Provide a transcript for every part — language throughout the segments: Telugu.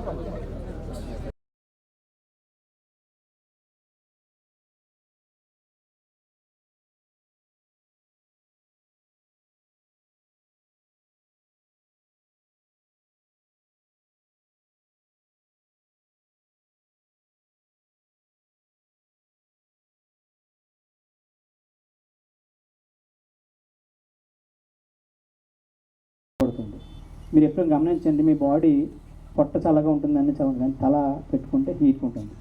పడుతుంది. మీరు ఎప్పుడు గమనించండి, మీ బాడీ పొట్ట చల్లగా ఉంటుందని చల్లగా, కానీ తల పెట్టుకుంటే హీట్ ఉంటుంది,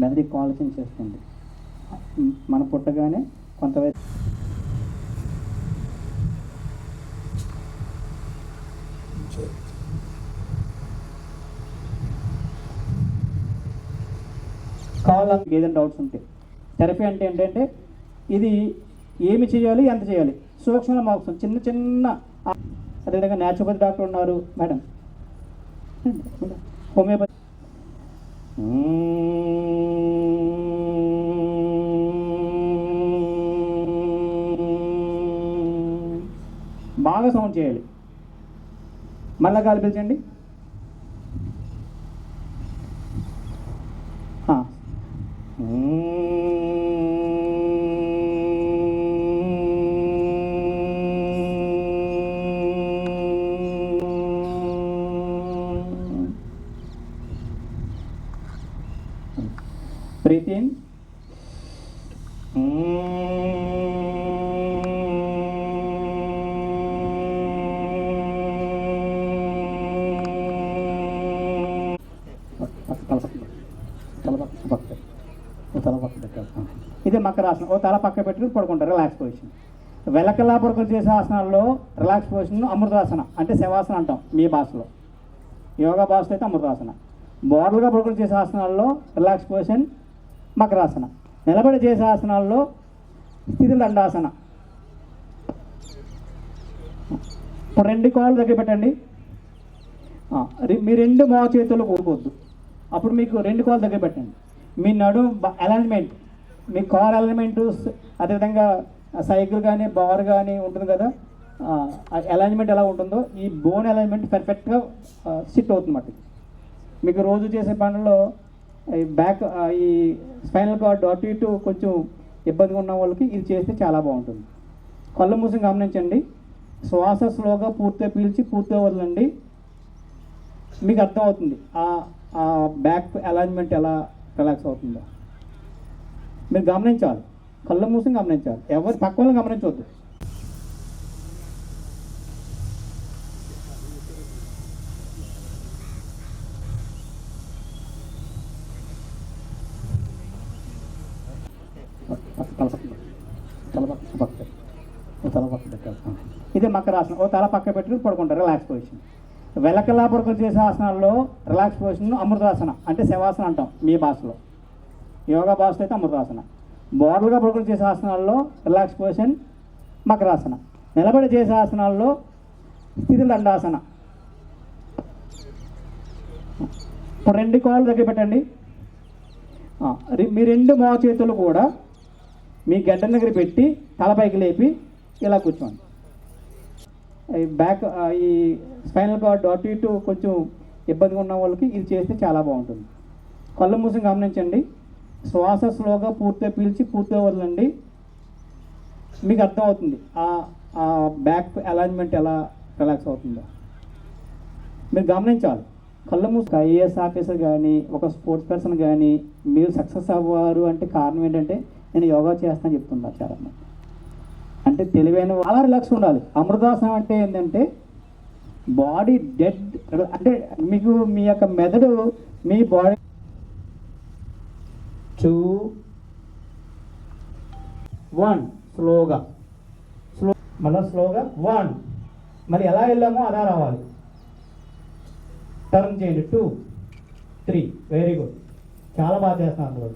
మెదడికి ఆలోచన చేస్తుంది. మన పుట్టగానే కొంత కావాలని ఏదైనా డౌట్స్ ఉంటాయి. థెరపీ అంటే ఏంటంటే ఇది ఏమి చేయాలి, ఎంత చేయాలి, సూక్ష్మ మోక్షం, చిన్న చిన్న. అదేవిధంగా న్యాచురోపతి డాక్టర్ ఉన్నారు మేడం, హోమియోపతి. బాగా సౌండ్ చేయాలి. మళ్ళా గాలి పీల్చండి. Breathe in. ఇది మకరాసనం. ఓ తల పక్క పెట్టుకుని పడుకుంటారు, రిలాక్స్ పొజిషన్. వెలకలా పడుకుని చేసే ఆసనాల్లో రిలాక్స్ పొజిషన్ అమృతాసన, అంటే శవాసన అంటాం మీ భాషలో. యోగా భాషలో అయితే అమృతాసన. బోర్లుగా పడుకుని చేసే ఆసనాల్లో రిలాక్స్ పొజిషన్ మకరాసన. నిలబడి చేసే ఆసనాల్లో స్థితి దండాసన. ఇప్పుడు 2 కాళ్ళు దగ్గర పెట్టండి. మీ 2 మోచేతులు చేతులు కూడుకోవద్దు. అప్పుడు మీకు 2 కాళ్ళు దగ్గర పెట్టండి. మీ నడు అలైన్మెంట్, మీ కార్ అలైన్మెంటు, అదేవిధంగా సైకిల్ కానీ బార్ కానీ ఉంటుంది కదా, అలైన్మెంట్ ఎలా ఉంటుందో ఈ బోన్ అలైన్మెంట్ పర్ఫెక్ట్గా సిట్ అవుతుందన్నమాట. మీకు రోజు చేసే పనుల్లో బ్యాక్ ఈ స్పైనల్ కార్డ్ అటు ఇటు కొంచెం ఇబ్బందిగా ఉన్న వాళ్ళకి ఇది చేస్తే చాలా బాగుంటుంది. కళ్ళు మూసి గమనించండి. శ్వాస స్లోగా పూర్తిగా పీల్చి పూర్తిగా వదలండి. మీకు అర్థమవుతుంది ఆ బ్యాక్ అలైన్మెంట్ ఎలా రిలాక్స్ అవుతుందో. మీరు గమనించాలి, కళ్ళు మూసి గమనించాలి, ఎవరు పక్క వాళ్ళని గమనించవద్దు. ఇది మకరాసనం. ఓ తల పక్క పెట్టుకుని పడుకుంటారు, రిలాక్స్ పొజిషన్. వెలకలా పడుకుని చేసే ఆసనాల్లో రిలాక్స్ పొజిషన్ అమృతాసన, అంటే శవాసన అంటాం మీ భాషలో. యోగా భాషలో అయితే అమృతాసన. బోర్లుగా పడుకుని చేసే ఆసనాల్లో రిలాక్స్ పొజిషన్ మకరాసన. నిలబడి చేసే ఆసనాల్లో స్థితి దండాసన. ఇప్పుడు 2 కాళ్ళు దగ్గర పెట్టండి. మీ 2 మోచేతులు చేతులు కూడా మీ గడ్డ దగ్గర పెట్టి తలపైకి లేపి ఇలా కూర్చోండి. బ్యాక్ ఈ స్పైనల్ కార్డ్ అటు ఇటు కొంచెం ఇబ్బందిగా ఉన్న వాళ్ళకి ఇది చేస్తే చాలా బాగుంటుంది. కళ్ళు మూసి గమనించండి. శ్వాస స్లోగా పూర్తిగా పీల్చి పూర్తిగా వదలండి. మీకు అర్థమవుతుంది ఆ బ్యాక్ అలైన్మెంట్ ఎలా రిలాక్స్ అవుతుందో. మీరు గమనించాలి, కళ్ళు మూసి. ఐఏఎస్ ఆఫీసర్ కానీ ఒక స్పోర్ట్స్ పర్సన్ కానీ మీరు సక్సెస్ అవ్వారు అంటే కారణం ఏంటంటే నేను యోగా చేస్తానని చెప్తున్నారు చాలామంది. అంటే తెలివైన అలా రిలాక్స్ ఉండాలి. అమృతాసనం అంటే ఏంటంటే బాడీ డెడ్, అంటే మీకు మీ యొక్క మెదడు మీ బాడీ 2 1 స్లోగా మళ్ళీ స్లోగా 1 మరి ఎలా వెళ్ళామో అలా రావాలి. టర్న్ చేయండి. 2 3 వెరీ గుడ్, చాలా బాగా చేస్తున్నారు.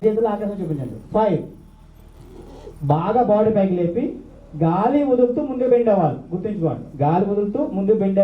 చేతులు ఆకాశం చూపించండి. 5 బాగా బాడీ పైకి లేపి గాలి వదులుతూ ముందు బెండ్ అవ్వాలి. గుర్తుంచుకోండి, గాలి వదులుతూ ముందు బెండ్